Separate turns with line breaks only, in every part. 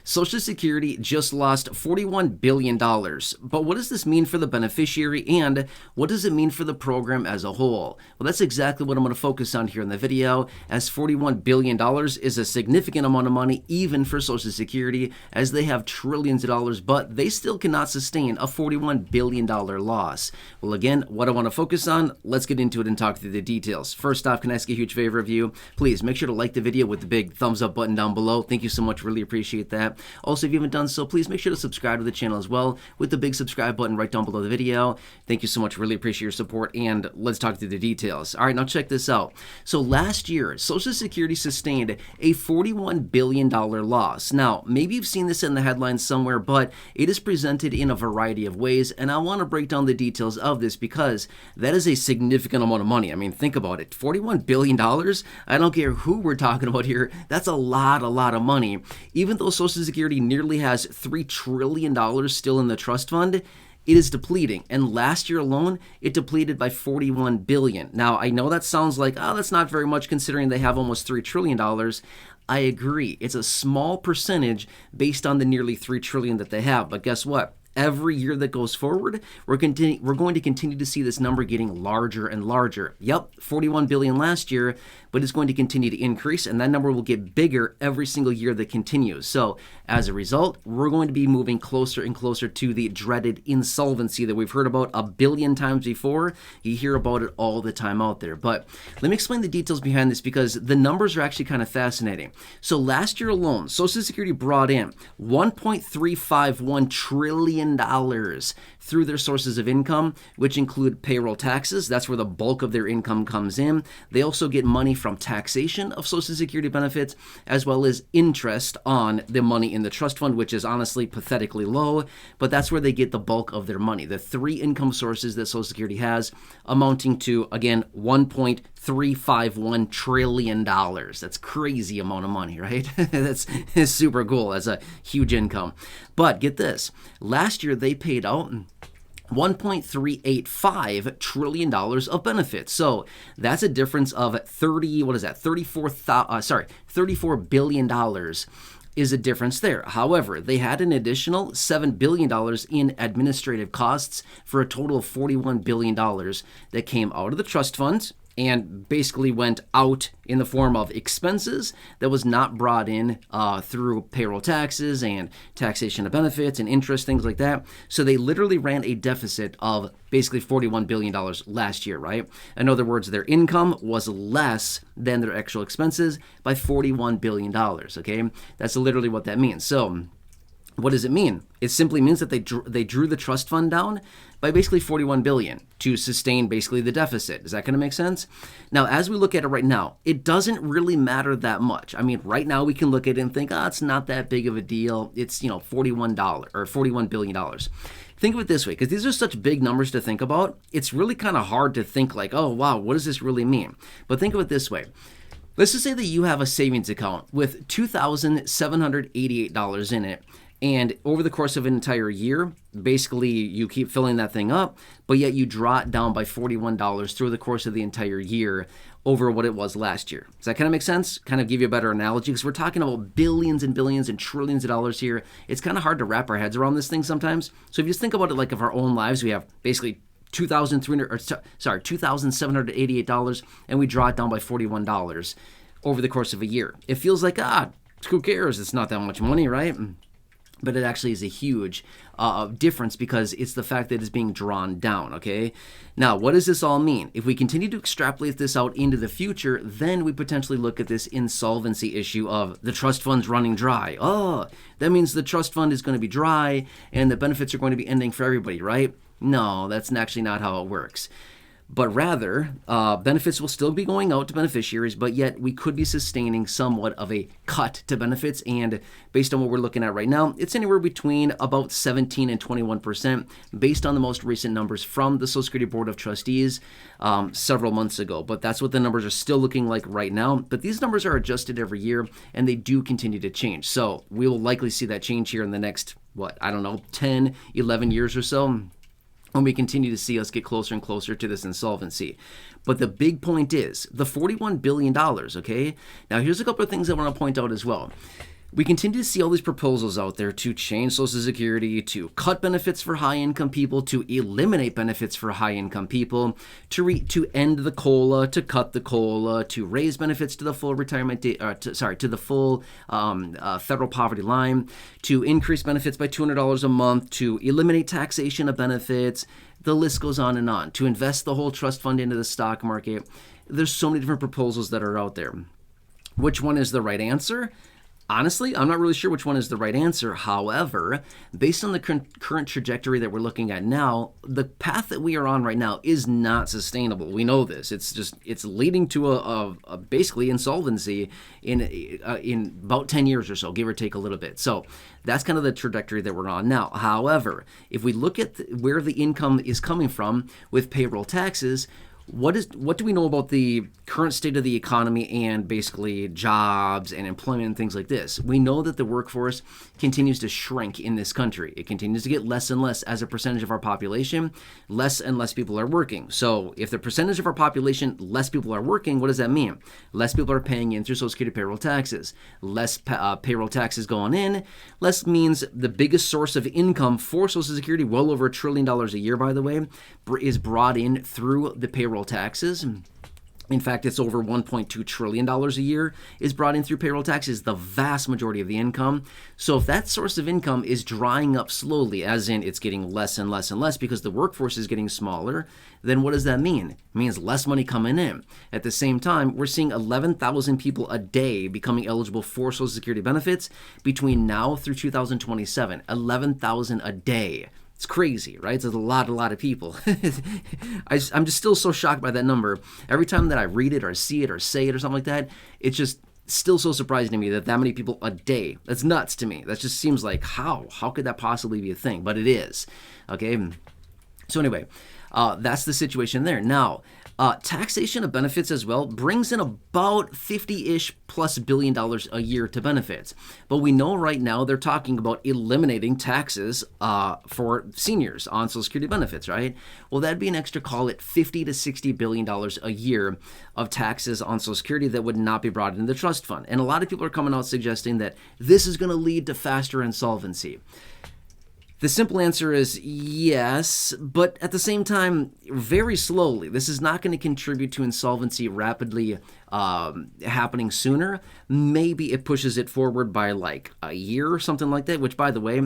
Social Security just lost $41 billion. But what does this mean for the beneficiary, and what does it mean for the program as a whole? Well, that's exactly what I'm going to focus on here in the video, as $41 billion is a significant amount of money even for Social Security, as they have trillions of dollars, but they still cannot sustain a $41 billion loss. Well, again, what I want to focus on, let's get into it and talk through the details. First off, can I ask a huge favor of you? Please make sure to like the video with the big thumbs up button down below. Thank you so much. Really appreciate that. Also, if you haven't done so, please make sure to subscribe to the channel as well with the big subscribe button right down below the video. Thank you so much. Really appreciate your support, and let's talk through the details. All right, now check this out. So last year, Social Security sustained a $41 billion loss. Now, maybe you've seen this in the headlines somewhere, but it is presented in a variety of ways, and I want to break down the details of this because that is a significant amount of money. I mean, think about it. $41 billion? I don't care who we're talking about here. That's a lot of money. Even though Social Security nearly has $3 trillion still in the trust fund, it is depleting. And last year alone, it depleted by $41 billion. Now, I know that sounds like, oh, that's not very much considering they have almost $3 trillion. I agree. It's a small percentage based on the nearly $3 trillion that they have. But guess what? Every year that goes forward, we're going to continue to see this number getting larger and larger. Yep, $41 billion last year, but it's going to continue to increase, and that number will get bigger every single year that continues. So as a result, we're going to be moving closer and closer to the dreaded insolvency that we've heard about a billion times before. You hear about it all the time out there. But let me explain the details behind this because the numbers are actually kind of fascinating. So last year alone, Social Security brought in $1.351 trillion through their sources of income, which include payroll taxes. That's where the bulk of their income comes in. They also get money from taxation of Social Security benefits, as well as interest on the money in the trust fund, which is honestly pathetically low, but that's where they get the bulk of their money. The three income sources that Social Security has, amounting to, again, $1.351 trillion. That's crazy amount of money, right? That's super cool. That's a huge income. But get this, last year they paid out $1.385 trillion of benefits. So that's a difference of $34 billion is a difference there. However, they had an additional $7 billion in administrative costs for a total of $41 billion that came out of the trust funds and basically went out in the form of expenses that was not brought in through payroll taxes and taxation of benefits and interest, things like that. So they literally ran a deficit of basically $41 billion last year, right? In other words, their income was less than their actual expenses by $41 billion, okay? That's literally what that means. So what does it mean? It simply means that they drew the trust fund down by basically $41 billion to sustain basically the deficit. Is that going to make sense? Now, as we look at it right now, it doesn't really matter that much. I mean, right now we can look at it and think, it's not that big of a deal. It's, $41 billion. Think of it this way, because these are such big numbers to think about. It's really kind of hard to think like, oh, wow, what does this really mean? But think of it this way. Let's just say that you have a savings account with $2,788 in it. And over the course of an entire year, basically you keep filling that thing up, but yet you draw it down by $41 through the course of the entire year over what it was last year. Does that kind of make sense? Kind of give you a better analogy, because we're talking about billions and billions and trillions of dollars here. It's kind of hard to wrap our heads around this thing sometimes. So if you just think about it like of our own lives, we have basically $2,788, and we draw it down by $41 over the course of a year. It feels like, who cares? It's not that much money, right? But it actually is a huge difference because it's the fact that it's being drawn down, okay? Now, what does this all mean? If we continue to extrapolate this out into the future, then we potentially look at this insolvency issue of the trust fund's running dry. Oh, that means the trust fund is going to be dry and the benefits are going to be ending for everybody, right? No, that's actually not how it works. But rather, benefits will still be going out to beneficiaries, but yet we could be sustaining somewhat of a cut to benefits. And based on what we're looking at right now, it's anywhere between about 17 and 21% based on the most recent numbers from the Social Security Board of Trustees several months ago. But that's what the numbers are still looking like right now. But these numbers are adjusted every year, and they do continue to change. So we will likely see that change here in the next, 10, 11 years or so, when we continue to see us get closer and closer to this insolvency. But the big point is the $41 billion, okay? Now, here's a couple of things I want to point out as well. We continue to see all these proposals out there to change Social Security, to cut benefits for high-income people, to eliminate benefits for high-income people, to end the COLA, to cut the COLA, to raise benefits to the full retirement to the full federal poverty line, to increase benefits by $200 a month, to eliminate taxation of benefits. The list goes on and on. To invest the whole trust fund into the stock market. There's so many different proposals that are out there. Which one is the right answer? Honestly, I'm not really sure which one is the right answer. However, based on the current trajectory that we're looking at now, the path that we are on right now is not sustainable. We know this. It's leading to a basically insolvency in about 10 years or so, give or take a little bit. So that's kind of the trajectory that we're on now. However, if we look at where the income is coming from with payroll taxes, what do we know about the current state of the economy and basically jobs and employment and things like this? We know that the workforce continues to shrink in this country. It continues to get less and less as a percentage of our population. Less and less people are working. So if the percentage of our population, less people are working, what does that mean? Less people are paying in through Social Security payroll taxes. Less payroll taxes going in. Less means the biggest source of income for Social Security, well over $1 trillion a year, by the way, is brought in through the payroll taxes. In fact, it's over $1.2 trillion a year is brought in through payroll taxes, the vast majority of the income. So if that source of income is drying up slowly, as in it's getting less and less and less because the workforce is getting smaller, then what does that mean? It means less money coming in. At the same time, we're seeing 11,000 people a day becoming eligible for Social Security benefits between now through 2027. 11,000 a day. It's crazy, right? It's a lot of people. I'm just still so shocked by that number. Every time that I read it or see it or say it or something like that, it's just still so surprising to me that many people a day. That's nuts to me. That just seems like, how could that possibly be a thing? But it is, okay? So anyway, that's the situation there. Now, taxation of benefits as well brings in about 50-ish plus $1 billion a year to benefits. But we know right now they're talking about eliminating taxes for seniors on Social Security benefits, right? Well, that'd be an extra, call it $50 to $60 billion a year of taxes on Social Security that would not be brought into the trust fund. And a lot of people are coming out suggesting that this is going to lead to faster insolvency. The simple answer is yes, but at the same time, very slowly. This is not going to contribute to insolvency rapidly happening sooner. Maybe it pushes it forward by like a year or something like that, which, by the way,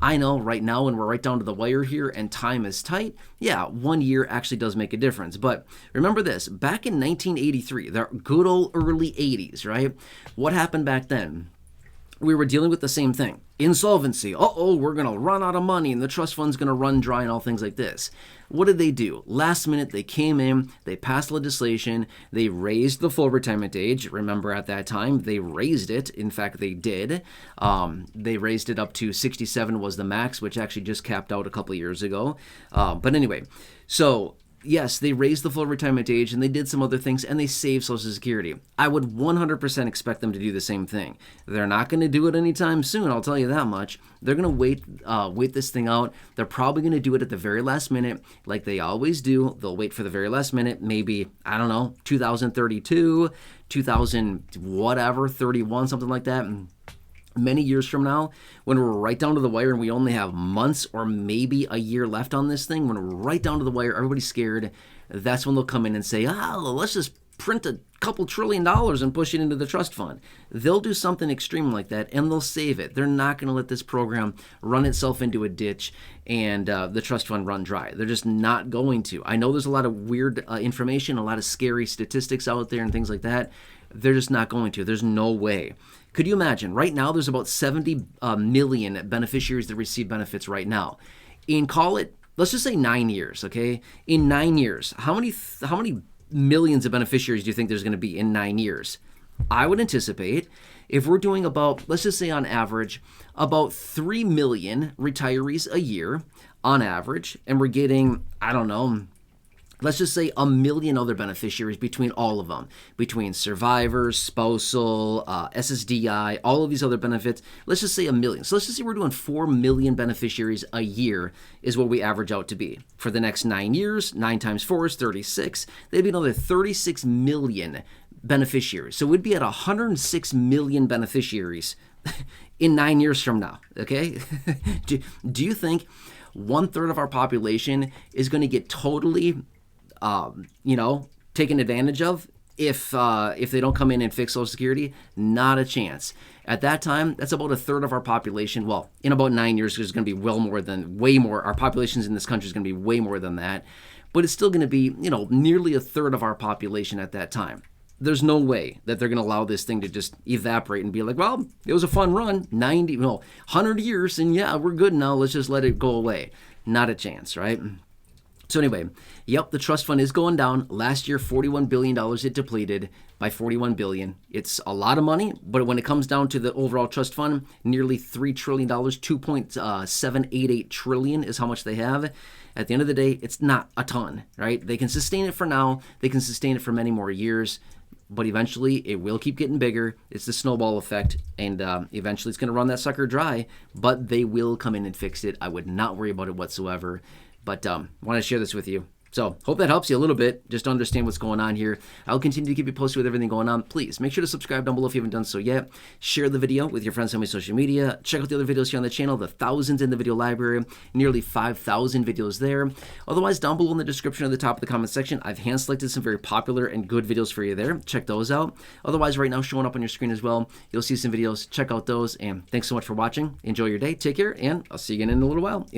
I know right now when we're right down to the wire here and time is tight, yeah, 1 year actually does make a difference. But remember this, back in 1983, the good old early 80s, right? What happened back then? We were dealing with the same thing. Insolvency. We're going to run out of money and the trust fund's going to run dry and all things like this. What did they do? Last minute, they came in, they passed legislation, they raised the full retirement age. Remember at that time, they raised it. In fact, they did. They raised it up to 67 was the max, which actually just capped out a couple of years ago. But anyway, so yes, they raised the full retirement age and they did some other things and they saved Social Security. I would 100% expect them to do the same thing. They're not going to do it anytime soon, I'll tell you that much. They're going to wait this thing out. They're probably going to do it at the very last minute like they always do. They'll wait for the very last minute, maybe, 2032, 2000 whatever, 31, something like that. Many years from now, when we're right down to the wire and we only have months or maybe a year left on this thing, when we're right down to the wire, everybody's scared, that's when they'll come in and say, let's just print a couple $1 trillion and push it into the trust fund. They'll do something extreme like that and they'll save it. They're not going to let this program run itself into a ditch and the trust fund run dry. They're just not going to. I know there's a lot of weird information, a lot of scary statistics out there and things like that. They're just not going to. There's no way. Could you imagine? Right now, there's about 70 million beneficiaries that receive benefits right now. Call it, let's just say 9 years, okay? In 9 years, how many millions of beneficiaries do you think there's going to be in 9 years? I would anticipate if we're doing about, let's just say on average, about 3 million retirees a year on average, and we're getting, let's just say 1 million other beneficiaries between all of them, between survivors, spousal, SSDI, all of these other benefits. Let's just say 1 million. So let's just say we're doing 4 million beneficiaries a year is what we average out to be. For the next 9 years, 9 times 4 is 36. They'd be another 36 million beneficiaries. So we'd be at 106 million beneficiaries in 9 years from now, okay? do you think 1/3 of our population is going to get totally, taken advantage of if they don't come in and fix Social Security? Not a chance. At that time, that's about 1/3 of our population. Well, in about 9 years, there's going to be way more. Our populations in this country is going to be way more than that. But it's still going to be, nearly 1/3 of our population at that time. There's no way that they're going to allow this thing to just evaporate and be like, well, it was a fun run, 100 years, and yeah, we're good now. Let's just let it go away. Not a chance, right? So anyway, yep, the trust fund is going down. Last year, $41 billion it depleted by $41 billion. It's a lot of money, but when it comes down to the overall trust fund, nearly $3 trillion, $2.788 trillion is how much they have. At the end of the day, it's not a ton, right? They can sustain it for now. They can sustain it for many more years, but eventually it will keep getting bigger. It's the snowball effect, and eventually it's going to run that sucker dry, but they will come in and fix it. I would not worry about it whatsoever. But I want to share this with you. So hope that helps you a little bit, just to understand what's going on here. I'll continue to keep you posted with everything going on. Please make sure to subscribe down below if you haven't done so yet. Share the video with your friends on my social media. Check out the other videos here on the channel, the thousands in the video library, nearly 5,000 videos there. Otherwise, down below in the description at the top of the comment section, I've hand selected some very popular and good videos for you there. Check those out. Otherwise, right now showing up on your screen as well, you'll see some videos. Check out those, and thanks so much for watching. Enjoy your day. Take care, and I'll see you again in a little while.